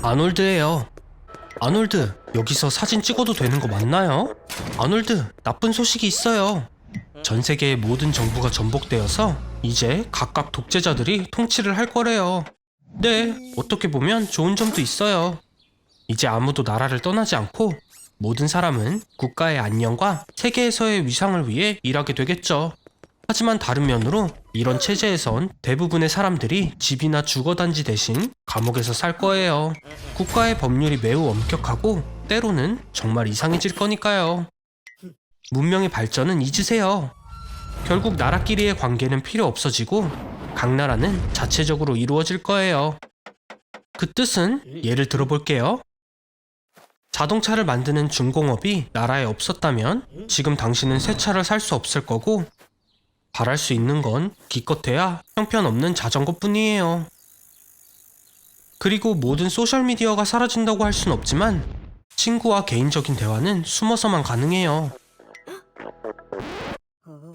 아놀드예요. 아놀드, 여기서 사진 찍어도 되는 거 맞나요? 아놀드, 나쁜 소식이 있어요. 전 세계의 모든 정부가 전복되어서 이제 각각 독재자들이 통치를 할 거래요. 네, 어떻게 보면 좋은 점도 있어요. 이제 아무도 나라를 떠나지 않고 모든 사람은 국가의 안녕과 세계에서의 위상을 위해 일하게 되겠죠. 하지만 다른 면으로 이런 체제에선 대부분의 사람들이 집이나 주거단지 대신 감옥에서 살 거예요. 국가의 법률이 매우 엄격하고 때로는 정말 이상해질 거니까요. 문명의 발전은 잊으세요. 결국 나라끼리의 관계는 필요 없어지고 각 나라는 자체적으로 이루어질 거예요. 그 뜻은 예를 들어볼게요. 자동차를 만드는 중공업이 나라에 없었다면 지금 당신은 새 차를 살 수 없을 거고 바랄 수 있는 건 기껏해야 형편없는 자전거뿐이에요. 그리고 모든 소셜미디어가 사라진다고 할 순 없지만 친구와 개인적인 대화는 숨어서만 가능해요.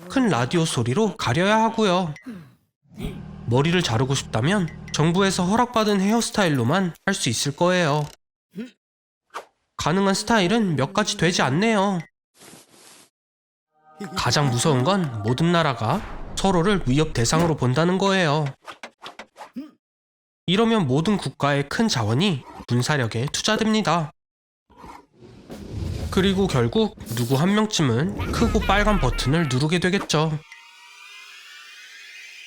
큰 라디오 소리로 가려야 하고요. 머리를 자르고 싶다면 정부에서 허락받은 헤어스타일로만 할 수 있을 거예요. 가능한 스타일은 몇 가지 되지 않네요. 가장 무서운 건 모든 나라가 서로를 위협 대상으로 본다는 거예요. 이러면 모든 국가의 큰 자원이 군사력에 투자됩니다. 그리고 결국 누구 한 명쯤은 크고 빨간 버튼을 누르게 되겠죠.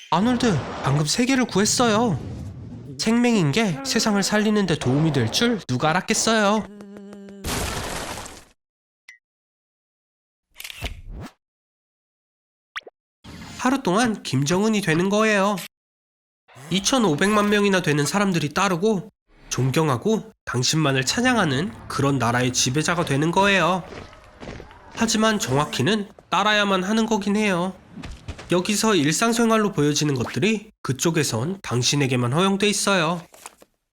아놀드, 방금 세계를 구했어요. 생명인 게 세상을 살리는 데 도움이 될 줄 누가 알았겠어요. 하루 동안 김정은이 되는 거예요. 2,500만 명이나 되는 사람들이 따르고 존경하고 당신만을 찬양하는 그런 나라의 지배자가 되는 거예요. 하지만 정확히는 따라야만 하는 거긴 해요. 여기서 일상생활로 보여지는 것들이 그쪽에선 당신에게만 허용돼 있어요.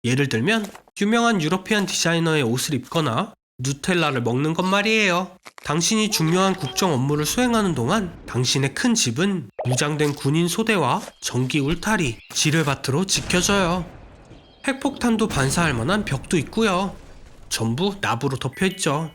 예를 들면 유명한 유러피안 디자이너의 옷을 입거나 누텔라를 먹는 것 말이에요. 당신이 중요한 국정 업무를 수행하는 동안 당신의 큰 집은 무장된 군인 소대와 전기 울타리, 지뢰밭으로 지켜져요. 핵폭탄도 반사할 만한 벽도 있고요. 전부 나부로 덮여있죠.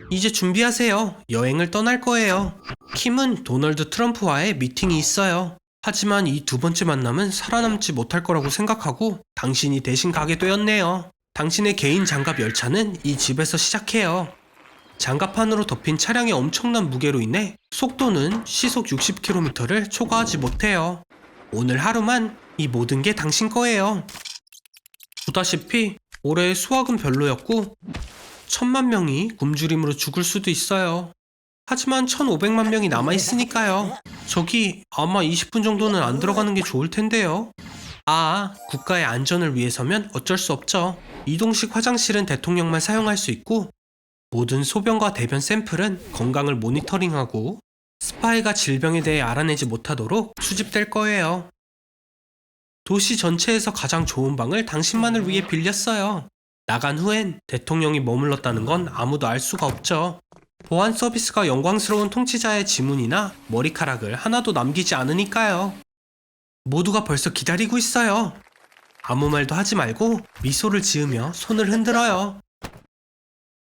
이제 준비하세요. 여행을 떠날 거예요. 킴은 도널드 트럼프와의 미팅이 있어요. 하지만 이 두 번째 만남은 살아남지 못할 거라고 생각하고 당신이 대신 가게 되었네요. 당신의 개인 장갑 열차는 이 집에서 시작해요. 장갑판으로 덮인 차량의 엄청난 무게로 인해 속도는 시속 60km를 초과하지 못해요. 오늘 하루만 이 모든 게 당신 거예요. 보다시피 올해 수확은 별로였고 1,000만 명이 굶주림으로 죽을 수도 있어요. 하지만 1,500만 명이 남아있으니까요. 저기 아마 20분 정도는 안 들어가는 게 좋을 텐데요. 국가의 안전을 위해서면 어쩔 수 없죠. 이동식 화장실은 대통령만 사용할 수 있고 모든 소변과 대변 샘플은 건강을 모니터링하고 스파이가 질병에 대해 알아내지 못하도록 수집될 거예요. 도시 전체에서 가장 좋은 방을 당신만을 위해 빌렸어요. 나간 후엔 대통령이 머물렀다는 건 아무도 알 수가 없죠. 보안 서비스가 영광스러운 통치자의 지문이나 머리카락을 하나도 남기지 않으니까요. 모두가 벌써 기다리고 있어요. 아무 말도 하지 말고 미소를 지으며 손을 흔들어요.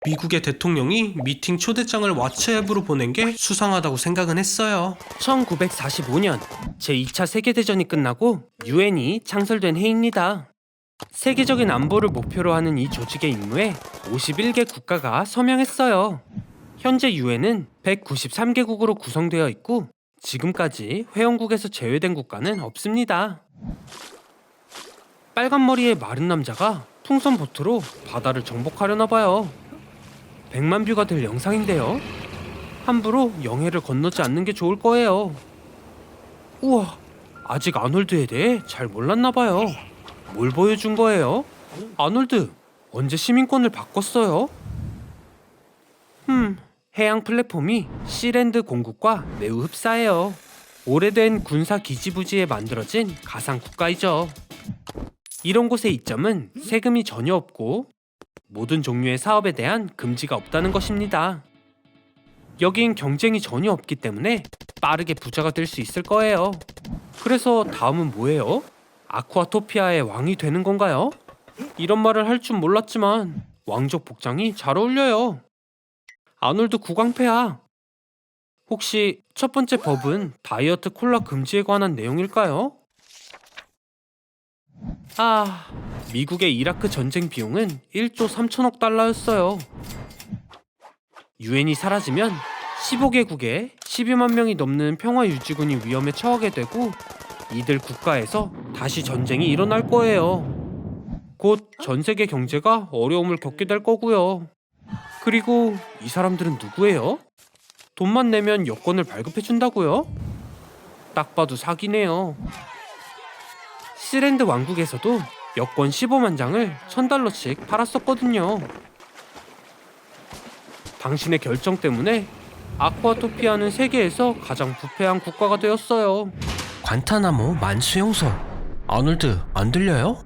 미국의 대통령이 미팅 초대장을 왓츠앱으로 보낸 게 수상하다고 생각은 했어요. 1945년 제2차 세계대전이 끝나고 유엔이 창설된 해입니다. 세계적인 안보를 목표로 하는 이 조직의 임무에 51개 국가가 서명했어요. 현재 유엔은 193개국으로 구성되어 있고 지금까지 회원국에서 제외된 국가는 없습니다. 빨간 머리의 마른 남자가 풍선 보트로 바다를 정복하려나 봐요. 100만 뷰가 될 영상인데요. 함부로 영해를 건너지 않는 게 좋을 거예요. 우와, 아직 아놀드에 대해 잘 몰랐나 봐요. 뭘 보여준 거예요? 아놀드, 언제 시민권을 바꿨어요? 해양 플랫폼이 시랜드 공국과 매우 흡사해요. 오래된 군사 기지부지에 만들어진 가상 국가이죠. 이런 곳의 이점은 세금이 전혀 없고 모든 종류의 사업에 대한 금지가 없다는 것입니다. 여긴 경쟁이 전혀 없기 때문에 빠르게 부자가 될 수 있을 거예요. 그래서 다음은 뭐예요? 아쿠아토피아의 왕이 되는 건가요? 이런 말을 할 줄 몰랐지만 왕족 복장이 잘 어울려요. 아놀드 구강패야. 혹시 첫 번째 법은 다이어트 콜라 금지에 관한 내용일까요? 미국의 이라크 전쟁 비용은 1조 3천억 달러였어요. 유엔이 사라지면 15개국에 12만 명이 넘는 평화유지군이 위험에 처하게 되고 이들 국가에서 다시 전쟁이 일어날 거예요. 곧 전 세계 경제가 어려움을 겪게 될 거고요. 그리고 이 사람들은 누구예요? 돈만 내면 여권을 발급해준다고요? 딱 봐도 사기네요. 시랜드 왕국에서도 여권 15만 장을 $1,000씩 팔았었거든요. 당신의 결정 때문에 아쿠아토피아는 세계에서 가장 부패한 국가가 되었어요. 관타나모 만수용소. 아놀드, 안 들려요?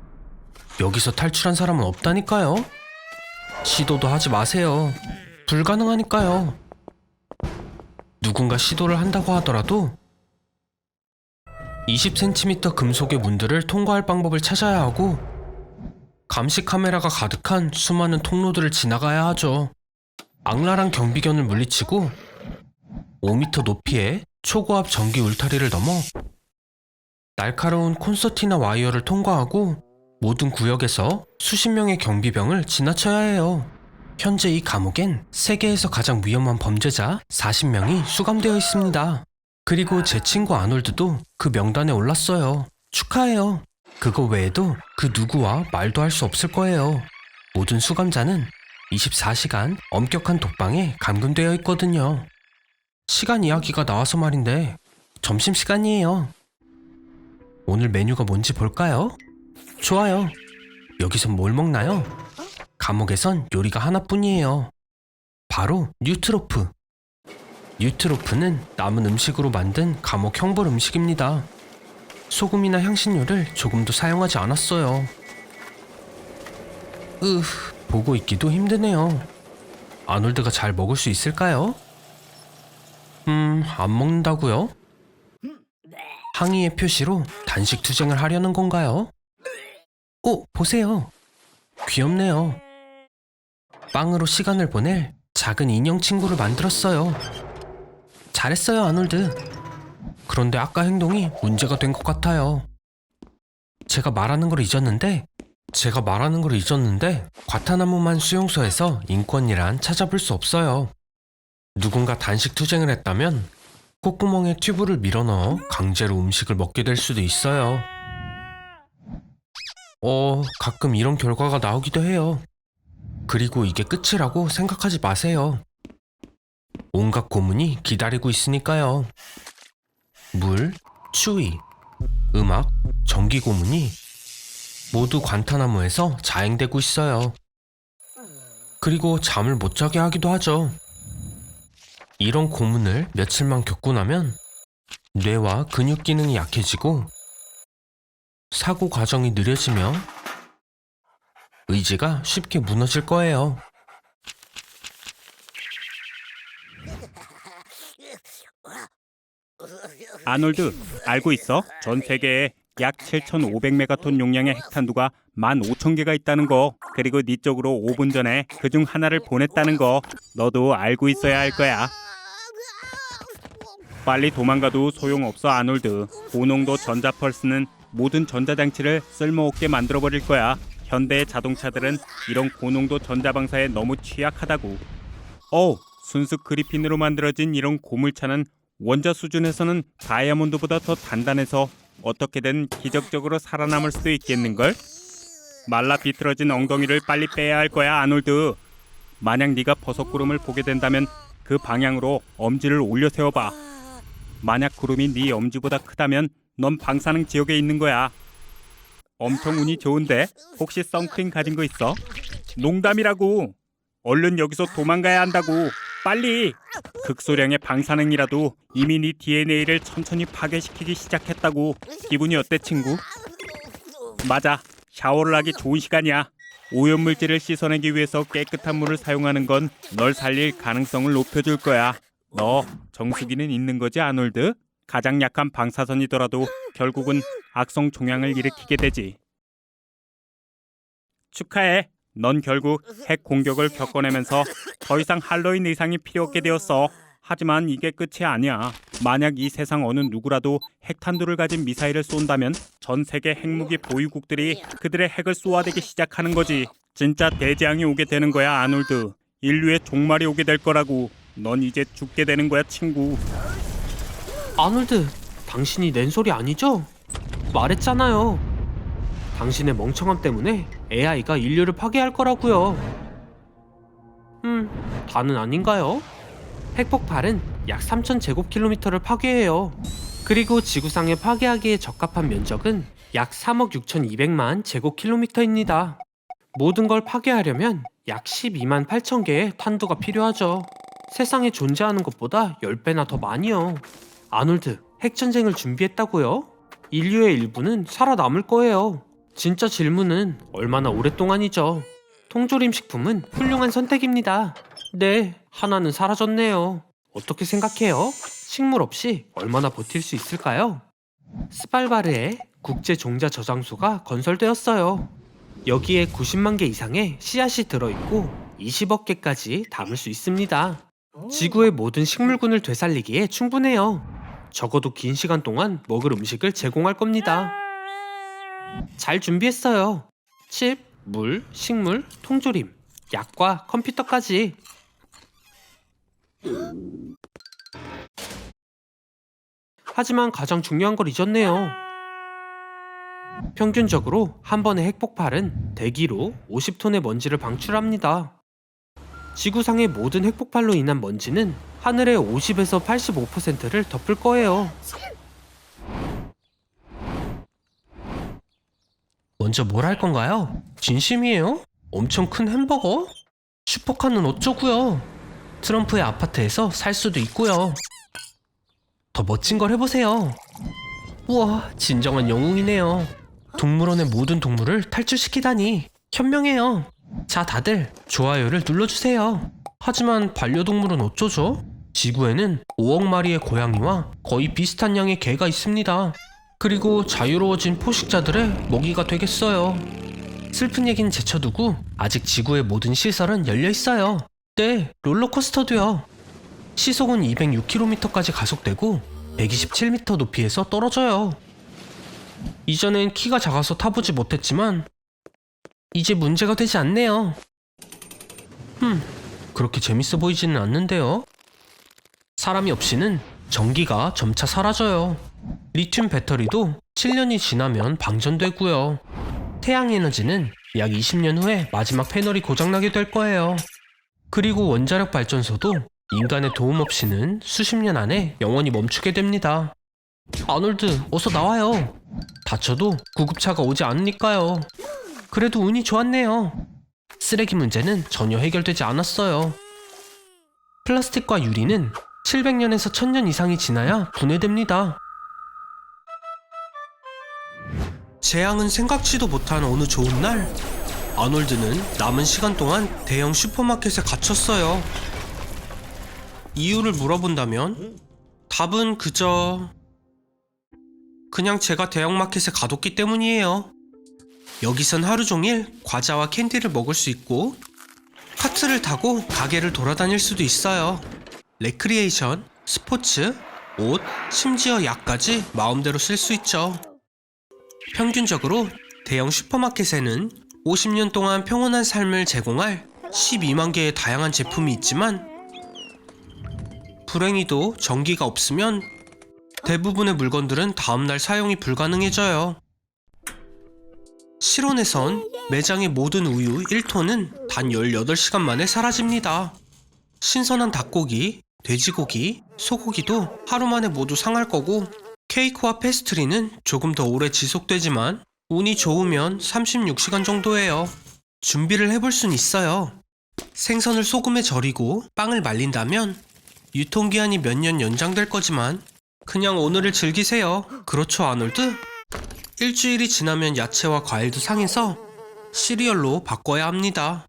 여기서 탈출한 사람은 없다니까요. 시도도 하지 마세요. 불가능하니까요. 누군가 시도를 한다고 하더라도 20cm 금속의 문들을 통과할 방법을 찾아야 하고 감시 카메라가 가득한 수많은 통로들을 지나가야 하죠. 악랄한 경비견을 물리치고 5m 높이의 초고압 전기 울타리를 넘어 날카로운 콘서티나 와이어를 통과하고 모든 구역에서 수십 명의 경비병을 지나쳐야 해요. 현재 이 감옥엔 세계에서 가장 위험한 범죄자 40명이 수감되어 있습니다. 그리고 제 친구 아놀드도 그 명단에 올랐어요. 축하해요. 그거 외에도 그 누구와 말도 할 수 없을 거예요. 모든 수감자는 24시간 엄격한 독방에 감금되어 있거든요. 시간 이야기가 나와서 말인데 점심시간이에요. 오늘 메뉴가 뭔지 볼까요? 좋아요. 여기선 뭘 먹나요? 감옥에선 요리가 하나뿐이에요. 바로 뉴트로프. 뉴트로프는 남은 음식으로 만든 감옥 형벌 음식입니다. 소금이나 향신료를 조금도 사용하지 않았어요. 보고 있기도 힘드네요. 아놀드가 잘 먹을 수 있을까요? 안 먹는다고요? 항의의 표시로 단식 투쟁을 하려는 건가요? 보세요. 귀엽네요. 빵으로 시간을 보낼 작은 인형 친구를 만들었어요. 잘했어요, 아놀드. 그런데 아까 행동이 문제가 된 것 같아요. 제가 말하는 걸 잊었는데 과타나무만 수용소에서 인권이란 찾아볼 수 없어요. 누군가 단식 투쟁을 했다면 콧구멍에 튜브를 밀어넣어 강제로 음식을 먹게 될 수도 있어요. 가끔 이런 결과가 나오기도 해요. 그리고 이게 끝이라고 생각하지 마세요. 온갖 고문이 기다리고 있으니까요. 물, 추위, 음악, 전기 고문이 모두 관타나무에서 자행되고 있어요. 그리고 잠을 못 자게 하기도 하죠. 이런 고문을 며칠만 겪고 나면 뇌와 근육 기능이 약해지고 사고 과정이 느려지며 의지가 쉽게 무너질 거예요. 아놀드, 알고 있어? 전 세계에 약 7,500메가톤 용량의 핵탄두가 15,000개가 있다는 거. 그리고 네 쪽으로 5분 전에 그중 하나를 보냈다는 거. 너도 알고 있어야 할 거야. 빨리 도망가도 소용없어, 아놀드. 고농도 전자펄스는 모든 전자장치를 쓸모없게 만들어버릴 거야. 현대의 자동차들은 이런 고농도 전자방사에 너무 취약하다고. 순수 그리핀으로 만들어진 이런 고물차는 원자 수준에서는 다이아몬드보다 더 단단해서 어떻게든 기적적으로 살아남을 수도 있겠는걸? 말라 비틀어진 엉덩이를 빨리 빼야 할 거야, 아놀드. 만약 네가 버섯구름을 보게 된다면 그 방향으로 엄지를 올려 세워봐. 만약 구름이 네 엄지보다 크다면 넌 방사능 지역에 있는 거야. 엄청 운이 좋은데 혹시 선크림 가진 거 있어? 농담이라고. 얼른 여기서 도망가야 한다고. 빨리. 극소량의 방사능이라도 이미 네 DNA를 천천히 파괴시키기 시작했다고. 기분이 어때, 친구? 맞아. 샤워를 하기 좋은 시간이야. 오염물질을 씻어내기 위해서 깨끗한 물을 사용하는 건 널 살릴 가능성을 높여줄 거야. 너 정수기는 있는 거지, 아놀드? 가장 약한 방사선이더라도 결국은 악성 종양을 일으키게 되지. 축하해. 넌 결국 핵 공격을 겪어내면서 더 이상 할로윈 의상이 필요 없게 되었어. 하지만 이게 끝이 아니야. 만약 이 세상 어느 누구라도 핵탄두를 가진 미사일을 쏜다면 전 세계 핵무기 보유국들이 그들의 핵을 쏘아대기 시작하는 거지. 진짜 대재앙이 오게 되는 거야, 아놀드. 인류의 종말이 오게 될 거라고. 넌 이제 죽게 되는 거야, 친구. 아놀드, 당신이 낸 소리 아니죠? 말했잖아요. 당신의 멍청함 때문에 AI가 인류를 파괴할 거라고요. 다는 아닌가요? 핵폭발은 약 3,000제곱킬로미터를 파괴해요. 그리고 지구상에 파괴하기에 적합한 면적은 약 3억 6,200만 제곱킬로미터입니다. 모든 걸 파괴하려면 약 12만 8천 개의 탄두가 필요하죠. 세상에 존재하는 것보다 10배나 더 많이요. 아놀드, 핵전쟁을 준비했다고요? 인류의 일부는 살아남을 거예요. 진짜 질문은 얼마나 오랫동안이죠. 통조림 식품은 훌륭한 선택입니다. 네, 하나는 사라졌네요. 어떻게 생각해요? 식물 없이 얼마나 버틸 수 있을까요? 스발바르에 국제 종자 저장소가 건설되었어요. 여기에 90만 개 이상의 씨앗이 들어있고 20억 개까지 담을 수 있습니다. 지구의 모든 식물군을 되살리기에 충분해요. 적어도 긴 시간 동안 먹을 음식을 제공할 겁니다. 잘 준비했어요. 칩, 물, 식물, 통조림, 약과 컴퓨터까지. 하지만 가장 중요한 걸 잊었네요. 평균적으로 한 번의 핵폭발은 대기로 50톤의 먼지를 방출합니다. 지구상의 모든 핵폭발로 인한 먼지는 하늘의 50에서 85%를 덮을 거예요. 먼저 뭘 할 건가요? 진심이에요? 엄청 큰 햄버거? 슈퍼카는 어쩌고요? 트럼프의 아파트에서 살 수도 있고요. 더 멋진 걸 해보세요. 우와, 진정한 영웅이네요. 동물원의 모든 동물을 탈출시키다니 현명해요. 자, 다들 좋아요를 눌러주세요. 하지만 반려동물은 어쩌죠? 지구에는 5억 마리의 고양이와 거의 비슷한 양의 개가 있습니다. 그리고 자유로워진 포식자들의 먹이가 되겠어요. 슬픈 얘기는 제쳐두고 아직 지구의 모든 시설은 열려있어요. 네, 롤러코스터도요. 시속은 206km까지 가속되고 127m 높이에서 떨어져요. 이전엔 키가 작아서 타보지 못했지만 이제 문제가 되지 않네요. 그렇게 재밌어 보이지는 않는데요. 사람이 없이는 전기가 점차 사라져요. 리튬 배터리도 7년이 지나면 방전되고요. 태양 에너지는 약 20년 후에 마지막 패널이 고장나게 될 거예요. 그리고 원자력 발전소도 인간의 도움 없이는 수십 년 안에 영원히 멈추게 됩니다. 아놀드, 어서 나와요. 다쳐도 구급차가 오지 않으니까요. 그래도 운이 좋았네요. 쓰레기 문제는 전혀 해결되지 않았어요. 플라스틱과 유리는 700년에서 1000년 이상이 지나야 분해됩니다. 재앙은 생각지도 못한 어느 좋은 날, 아놀드는 남은 시간 동안 대형 슈퍼마켓에 갇혔어요. 이유를 물어본다면 답은 그냥 제가 대형마켓에 가뒀기 때문이에요. 여기선 하루 종일 과자와 캔디를 먹을 수 있고 카트를 타고 가게를 돌아다닐 수도 있어요. 레크리에이션, 스포츠, 옷, 심지어 약까지 마음대로 쓸 수 있죠. 평균적으로 대형 슈퍼마켓에는 50년 동안 평온한 삶을 제공할 12만 개의 다양한 제품이 있지만 불행히도 전기가 없으면 대부분의 물건들은 다음날 사용이 불가능해져요. 실온에선 매장의 모든 우유 1톤은 단 18시간 만에 사라집니다. 신선한 닭고기, 돼지고기, 소고기도 하루 만에 모두 상할 거고 케이크와 페스트리는 조금 더 오래 지속되지만 운이 좋으면 36시간 정도예요. 준비를 해볼 순 있어요. 생선을 소금에 절이고 빵을 말린다면 유통기한이 몇 년 연장될 거지만 그냥 오늘을 즐기세요. 그렇죠, 아놀드? 일주일이 지나면 야채와 과일도 상해서 시리얼로 바꿔야 합니다.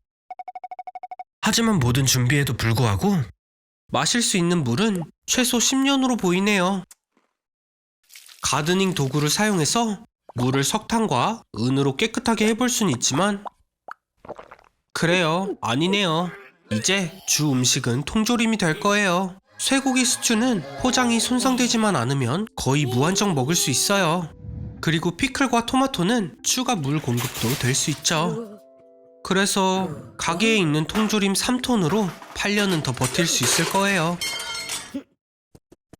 하지만 모든 준비에도 불구하고 마실 수 있는 물은 최소 10년으로 보이네요. 가드닝 도구를 사용해서 물을 석탄과 은으로 깨끗하게 해볼 수는 있지만 그래요. 아니네요. 이제 주 음식은 통조림이 될 거예요. 쇠고기 스튜는 포장이 손상되지만 않으면 거의 무한정 먹을 수 있어요. 그리고 피클과 토마토는 추가 물 공급도 될 수 있죠. 그래서 가게에 있는 통조림 3톤으로 8년은 더 버틸 수 있을 거예요.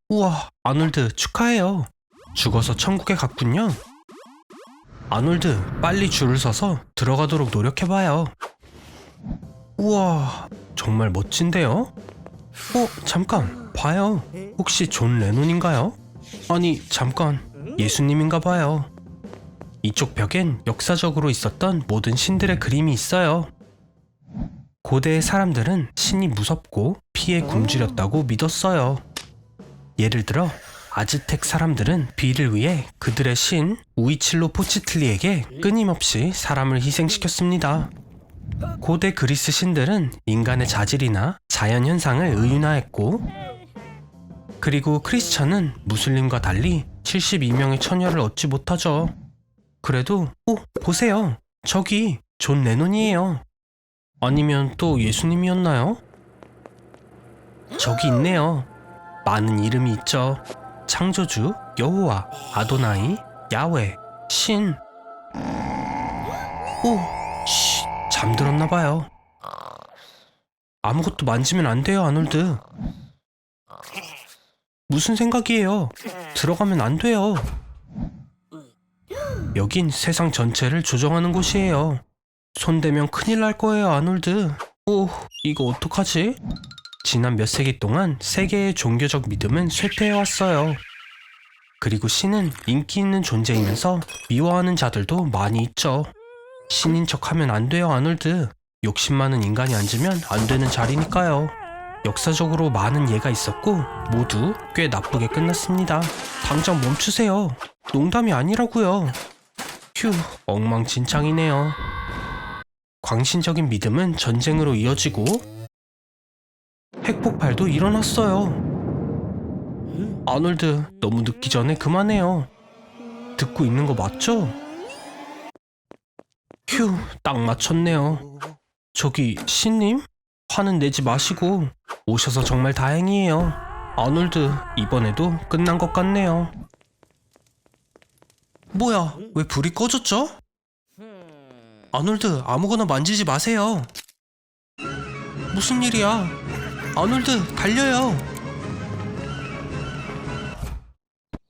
우와, 아놀드 축하해요. 죽어서 천국에 갔군요. 아놀드, 빨리 줄을 서서 들어가도록 노력해봐요. 우와, 정말 멋진데요? 잠깐, 봐요. 혹시 존 레논인가요? 아니, 잠깐, 예수님인가 봐요. 이쪽 벽엔 역사적으로 있었던 모든 신들의 그림이 있어요. 고대의 사람들은 신이 무섭고 피에 굶주렸다고 믿었어요. 예를 들어 아즈텍 사람들은 비를 위해 그들의 신 우이칠로포치틀리에게 끊임없이 사람을 희생시켰습니다. 고대 그리스 신들은 인간의 자질이나 자연현상을 의윤화했고, 그리고 크리스천은 무슬림과 달리 72명의 처녀를 얻지 못하죠. 그래도 보세요. 저기 존 레논이에요. 아니면 또 예수님이었나요? 저기 있네요. 많은 이름이 있죠. 창조주, 여호와, 아도나이, 야훼, 신. 잠들었나봐요. 아무것도 만지면 안 돼요, 아놀드. 무슨 생각이에요? 들어가면 안 돼요. 여긴 세상 전체를 조정하는 곳이에요. 손대면 큰일 날 거예요, 아놀드. 이거 어떡하지? 지난 몇 세기 동안 세계의 종교적 믿음은 쇠퇴해왔어요. 그리고 신은 인기 있는 존재이면서 미워하는 자들도 많이 있죠. 신인 척하면 안 돼요, 아놀드. 욕심 많은 인간이 앉으면 안 되는 자리니까요. 역사적으로 많은 예가 있었고 모두 꽤 나쁘게 끝났습니다. 당장 멈추세요. 농담이 아니라고요. 휴, 엉망진창이네요. 광신적인 믿음은 전쟁으로 이어지고 핵폭발도 일어났어요. 아놀드, 너무 늦기 전에 그만해요. 듣고 있는 거 맞죠? 휴, 딱 맞췄네요. 저기 신님? 화는 내지 마시고 오셔서 정말 다행이에요. 아놀드, 이번에도 끝난 것 같네요. 뭐야, 왜 불이 꺼졌죠? 아놀드, 아무거나 만지지 마세요. 무슨 일이야? 아놀드, 달려요.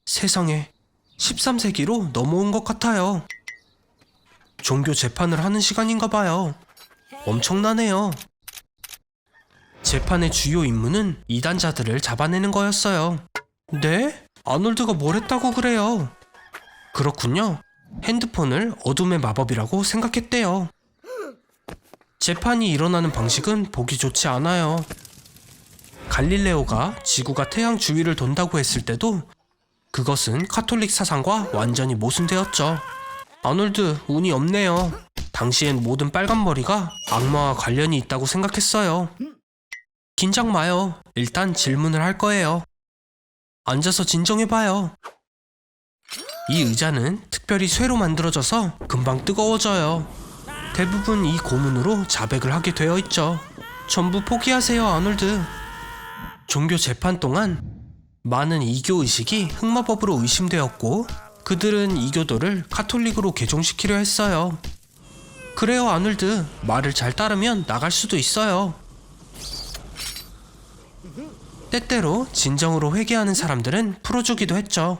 세상에, 13세기로 넘어온 것 같아요. 종교 재판을 하는 시간인가 봐요. 엄청나네요. 재판의 주요 임무는 이단자들을 잡아내는 거였어요. 네? 아놀드가 뭘 했다고 그래요? 그렇군요. 핸드폰을 어둠의 마법이라고 생각했대요. 재판이 일어나는 방식은 보기 좋지 않아요. 갈릴레오가 지구가 태양 주위를 돈다고 했을 때도 그것은 카톨릭 사상과 완전히 모순되었죠. 아놀드, 운이 없네요. 당시엔 모든 빨간 머리가 악마와 관련이 있다고 생각했어요. 긴장 마요. 일단 질문을 할 거예요. 앉아서 진정해봐요. 이 의자는 특별히 쇠로 만들어져서 금방 뜨거워져요. 대부분 이 고문으로 자백을 하게 되어 있죠. 전부 포기하세요, 아놀드. 종교 재판 동안 많은 이교 의식이 흑마법으로 의심되었고 그들은 이교도를 카톨릭으로 개종시키려 했어요. 그래요, 아놀드. 말을 잘 따르면 나갈 수도 있어요. 때때로 진정으로 회개하는 사람들은 풀어주기도 했죠.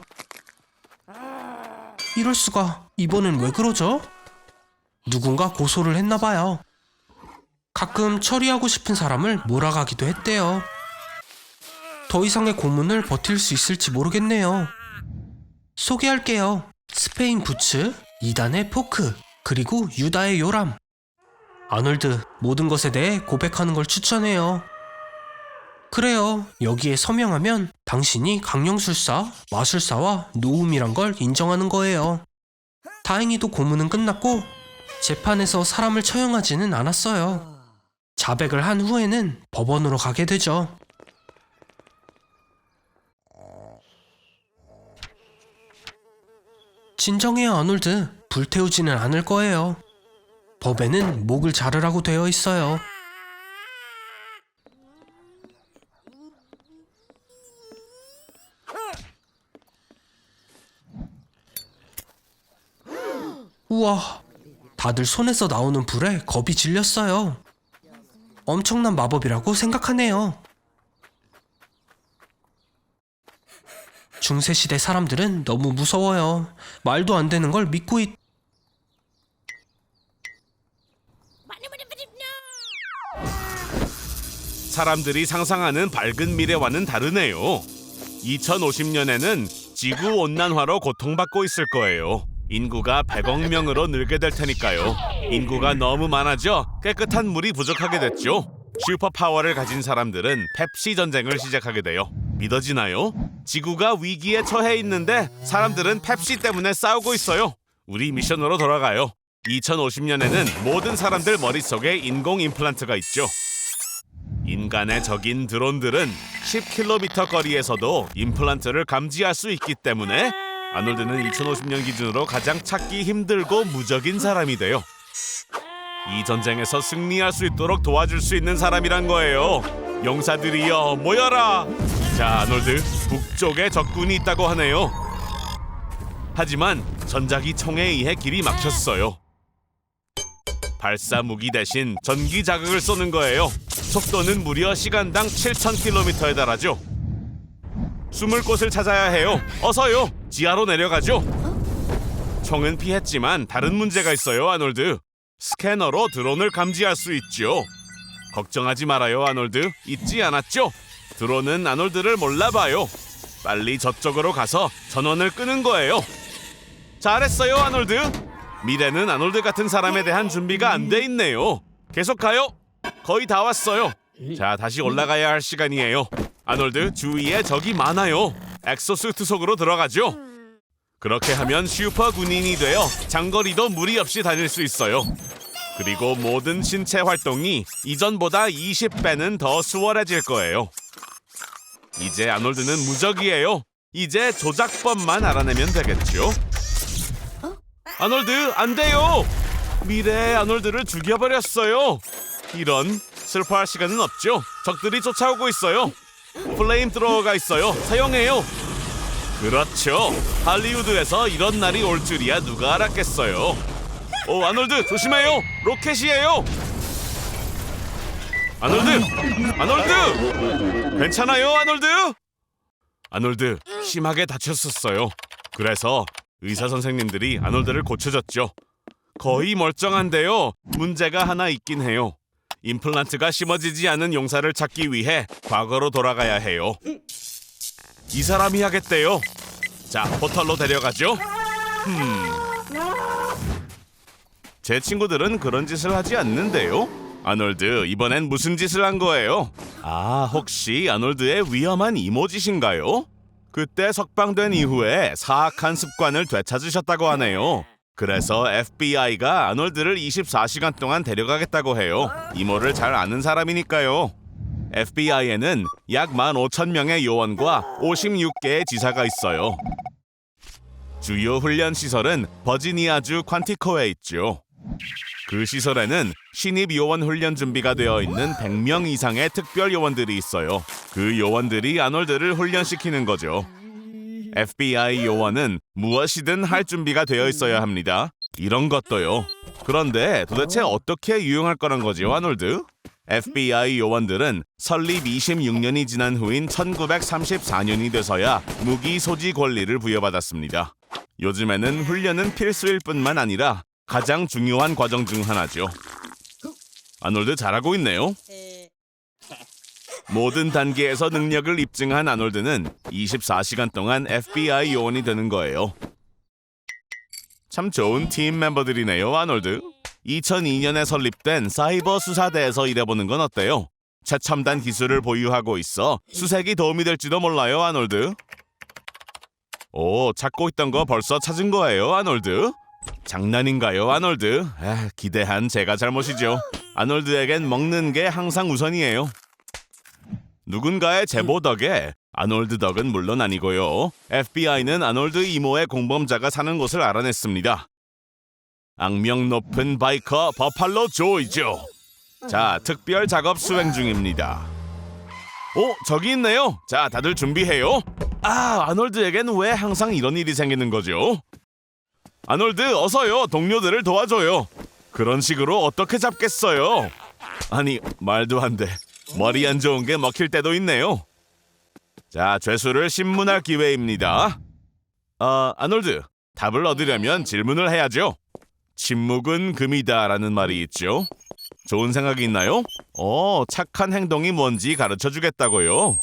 이럴 수가, 이번엔 왜 그러죠? 누군가 고소를 했나봐요. 가끔 처리하고 싶은 사람을 몰아가기도 했대요. 더 이상의 고문을 버틸 수 있을지 모르겠네요. 소개할게요. 스페인 부츠, 이단의 포크, 그리고 유다의 요람. 아놀드, 모든 것에 대해 고백하는 걸 추천해요. 그래요. 여기에 서명하면 당신이 강령술사, 마술사와 노움이란 걸 인정하는 거예요. 다행히도 고문은 끝났고 재판에서 사람을 처형하지는 않았어요. 자백을 한 후에는 법원으로 가게 되죠. 진정해요, 아놀드. 불태우지는 않을 거예요. 법에는 목을 자르라고 되어 있어요. 우와, 다들 손에서 나오는 불에 겁이 질렸어요. 엄청난 마법이라고 생각하네요. 중세시대 사람들은 너무 무서워요. 말도 안 되는 걸 믿고 사람들이 상상하는 밝은 미래와는 다르네요. 2050년에는 지구 온난화로 고통받고 있을 거예요. 인구가 100억 명으로 늘게 될 테니까요. 인구가 너무 많아져 깨끗한 물이 부족하게 됐죠. 슈퍼파워를 가진 사람들은 펩시 전쟁을 시작하게 돼요. 믿어지나요? 지구가 위기에 처해 있는데 사람들은 펩시 때문에 싸우고 있어요. 우리 미션으로 돌아가요. 2050년에는 모든 사람들 머릿속에 인공 임플란트가 있죠. 인간의 적인 드론들은 10km 거리에서도 임플란트를 감지할 수 있기 때문에 아놀드는 2050년 기준으로 가장 찾기 힘들고 무적인 사람이 돼요. 이 전쟁에서 승리할 수 있도록 도와줄 수 있는 사람이란 거예요. 용사들이여 모여라. 자, 아놀드, 북쪽에 적군이 있다고 하네요. 하지만 전자기 총에 의해 길이 막혔어요. 발사 무기 대신 전기 자극을 쏘는 거예요. 속도는 무려 시간당 7,000km에 달하죠. 숨을 곳을 찾아야 해요. 어서요. 지하로 내려가죠. 총은 피했지만 다른 문제가 있어요, 아놀드. 스캐너로 드론을 감지할 수 있죠. 걱정하지 말아요, 아놀드. 잊지 않았죠? 드론은 아놀드를 몰라봐요. 빨리 저쪽으로 가서 전원을 끄는 거예요. 잘했어요, 아놀드. 미래는 아놀드 같은 사람에 대한 준비가 안 돼 있네요. 계속 가요. 거의 다 왔어요. 자, 다시 올라가야 할 시간이에요. 아놀드, 주위에 적이 많아요. 엑소수트 속으로 들어가죠. 그렇게 하면 슈퍼 군인이 되어 장거리도 무리 없이 다닐 수 있어요. 그리고 모든 신체 활동이 이전보다 20배는 더 수월해질 거예요. 이제 아놀드는 무적이에요. 이제 조작법만 알아내면 되겠죠. 아놀드, 안 돼요! 미래의 아놀드를 죽여버렸어요. 이런, 슬퍼할 시간은 없죠. 적들이 쫓아오고 있어요. 플레임 트로어가 있어요. 사용해요. 그렇죠. 할리우드에서 이런 날이 올 줄이야 누가 알았겠어요. 오, 아놀드 조심해요. 로켓이에요. 아놀드! 괜찮아요, 아놀드? 아놀드 심하게 다쳤었어요. 그래서 의사 선생님들이 아놀드를 고쳐줬죠. 거의 멀쩡한데요. 문제가 하나 있긴 해요. 임플란트가 심어지지 않은 용사를 찾기 위해 과거로 돌아가야 해요. 이 사람이 하겠대요. 자, 포털로 데려가죠. 제 친구들은 그런 짓을 하지 않는데요. 아놀드, 이번엔 무슨 짓을 한 거예요? 아, 혹시 아놀드의 위험한 이모짓인가요? 그때 석방된 이후에 사악한 습관을 되찾으셨다고 하네요. 그래서 FBI가 아놀드를 24시간 동안 데려가겠다고 해요. 이모를 잘 아는 사람이니까요. FBI에는 약 15,000명의 요원과 56개의 지사가 있어요. 주요 훈련 시설은 버지니아주 퀀티코에 있죠. 그 시설에는 신입 요원 훈련 준비가 되어 있는 100명 이상의 특별 요원들이 있어요. 그 요원들이 아놀드를 훈련시키는 거죠. FBI 요원은 무엇이든 할 준비가 되어 있어야 합니다. 이런 것도요. 그런데 도대체 어떻게 유용할 거란 거죠, 아놀드? FBI 요원들은 설립 26년이 지난 후인 1934년이 돼서야 무기 소지 권리를 부여받았습니다. 요즘에는 훈련은 필수일 뿐만 아니라 가장 중요한 과정 중 하나죠. 아놀드 잘하고 있네요. 모든 단계에서 능력을 입증한 아놀드는 24시간 동안 FBI 요원이 되는 거예요. 참 좋은 팀 멤버들이네요, 아놀드. 2002년에 설립된 사이버 수사대에서 일해보는 건 어때요? 최첨단 기술을 보유하고 있어 수색이 도움이 될지도 몰라요, 아놀드. 오, 찾고 있던 거 벌써 찾은 거예요, 아놀드? 장난인가요, 아놀드? 기대한 제가 잘못이죠. 아놀드에겐 먹는 게 항상 우선이에요. 누군가의 제보 덕에 아놀드 덕은 물론 아니고요. FBI는 아놀드 이모의 공범자가 사는 곳을 알아냈습니다. 악명 높은 바이커 버팔로 조이죠. 자, 특별 작업 수행 중입니다. 오, 저기 있네요. 자, 다들 준비해요. 아, 아놀드에겐 왜 항상 이런 일이 생기는 거죠? 아놀드, 어서요. 동료들을 도와줘요. 그런 식으로 어떻게 잡겠어요? 아니, 말도 안 돼. 머리 안 좋은 게 먹힐 때도 있네요. 자, 죄수를 신문할 기회입니다. 아놀드, 답을 얻으려면 질문을 해야죠. 침묵은 금이다라는 말이 있죠. 좋은 생각이 있나요? 착한 행동이 뭔지 가르쳐주겠다고요.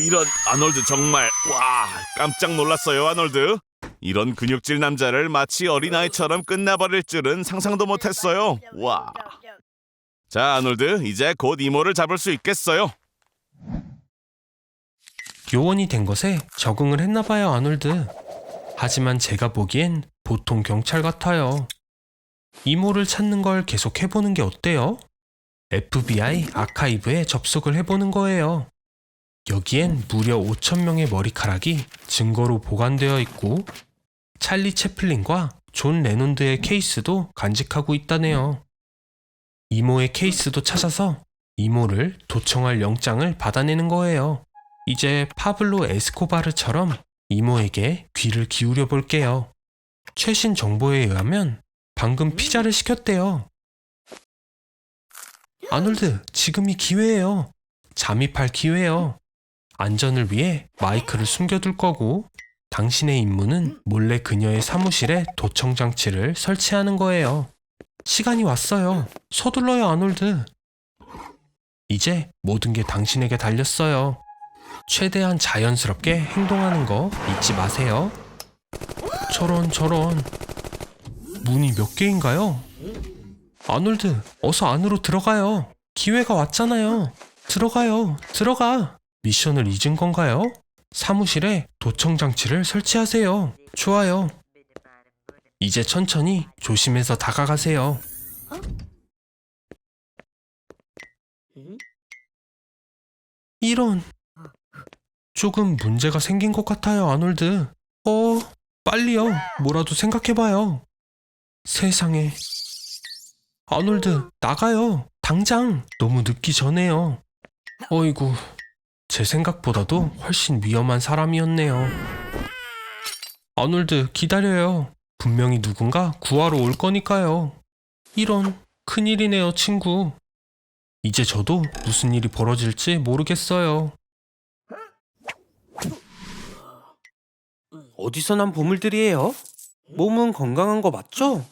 이런 아놀드 정말 와, 깜짝 놀랐어요, 아놀드. 이런 근육질 남자를 마치 어린아이처럼 끝나버릴 줄은 상상도 못했어요. 와. 자, 아놀드, 이제 곧 이모를 잡을 수 있겠어요. 요원이 된 것에 적응을 했나봐요, 아놀드. 하지만 제가 보기엔 보통 경찰 같아요. 이모를 찾는 걸 계속 해보는 게 어때요? FBI 아카이브에 접속을 해보는 거예요. 여기엔 무려 5,000명의 머리카락이 증거로 보관되어 있고 찰리 채플린과 존 레논드의 케이스도 간직하고 있다네요. 이모의 케이스도 찾아서 이모를 도청할 영장을 받아내는 거예요. 이제 파블로 에스코바르처럼 이모에게 귀를 기울여 볼게요. 최신 정보에 의하면 방금 피자를 시켰대요. 아놀드, 지금이 기회예요. 잠입할 기회예요. 안전을 위해 마이크를 숨겨둘 거고 당신의 임무는 몰래 그녀의 사무실에 도청 장치를 설치하는 거예요. 시간이 왔어요. 서둘러요, 아놀드. 이제 모든 게 당신에게 달렸어요. 최대한 자연스럽게 행동하는 거 잊지 마세요. 저런. 문이 몇 개인가요? 아놀드, 어서 안으로 들어가요. 기회가 왔잖아요. 들어가. 미션을 잊은 건가요? 사무실에 도청 장치를 설치하세요. 좋아요. 이제 천천히 조심해서 다가가세요. 이런. 조금 문제가 생긴 것 같아요, 아놀드. 빨리요. 뭐라도 생각해봐요. 세상에. 아놀드, 나가요. 당장. 너무 늦기 전에요. 어이구, 제 생각보다도 훨씬 위험한 사람이었네요. 아놀드, 기다려요. 분명히 누군가 구하러 올 거니까요. 이런, 큰일이네요, 친구. 이제 저도 무슨 일이 벌어질지 모르겠어요. 어디서 난 보물들이에요? 몸은 건강한 거 맞죠?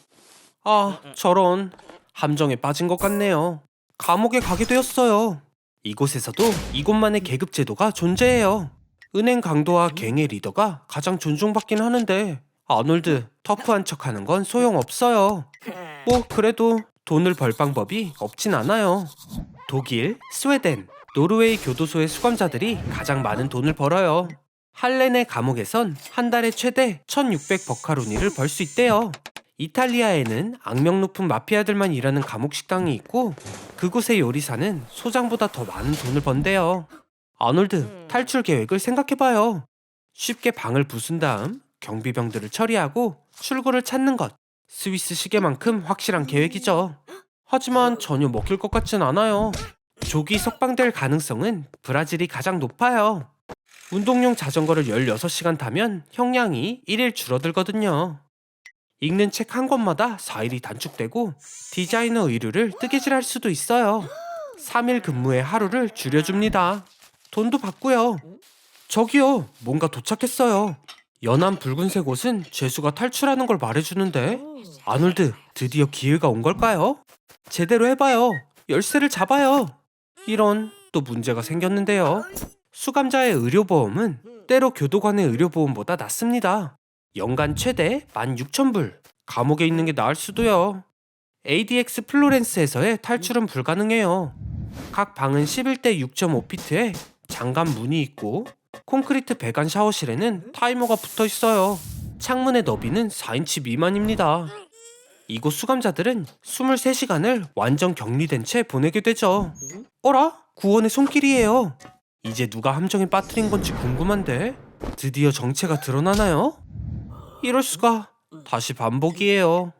아, 저런. 함정에 빠진 것 같네요. 감옥에 가게 되었어요. 이곳에서도 이곳만의 계급 제도가 존재해요. 은행 강도와 갱의 리더가 가장 존중받긴 하는데 아놀드, 터프한 척하는 건 소용없어요. 뭐 그래도 돈을 벌 방법이 없진 않아요. 독일, 스웨덴, 노르웨이 교도소의 수감자들이 가장 많은 돈을 벌어요. 할렌의 감옥에선 한 달에 최대 1,600버카로니를 벌 수 있대요. 이탈리아에는 악명 높은 마피아들만 일하는 감옥 식당이 있고 그곳의 요리사는 소장보다 더 많은 돈을 번대요. 아놀드, 탈출 계획을 생각해봐요. 쉽게 방을 부순 다음 경비병들을 처리하고 출구를 찾는 것. 스위스 시계만큼 확실한 계획이죠. 하지만 전혀 먹힐 것 같진 않아요. 조기 석방될 가능성은 브라질이 가장 높아요. 운동용 자전거를 16시간 타면 형량이 1일 줄어들거든요. 읽는 책 한 권마다 4일이 단축되고 디자이너 의류를 뜨개질할 수도 있어요. 3일 근무에 하루를 줄여줍니다. 돈도 받고요. 저기요, 뭔가 도착했어요. 연한 붉은색 옷은 죄수가 탈출하는 걸 말해주는데 아놀드, 드디어 기회가 온 걸까요? 제대로 해봐요. 열쇠를 잡아요. 이런, 또 문제가 생겼는데요. 수감자의 의료보험은 때로 교도관의 의료보험보다 낮습니다. 연간 최대 16,000불. 감옥에 있는 게 나을 수도요. ADX 플로렌스에서의 탈출은 불가능해요. 각 방은 11대 6.5피트에 장갑 문이 있고 콘크리트 배관 샤워실에는 타이머가 붙어 있어요. 창문의 너비는 4인치 미만입니다. 이곳 수감자들은 23시간을 완전 격리된 채 보내게 되죠. 어라? 구원의 손길이에요. 이제 누가 함정에 빠뜨린 건지 궁금한데 드디어 정체가 드러나나요? 이럴 수가. 다시 반복이에요.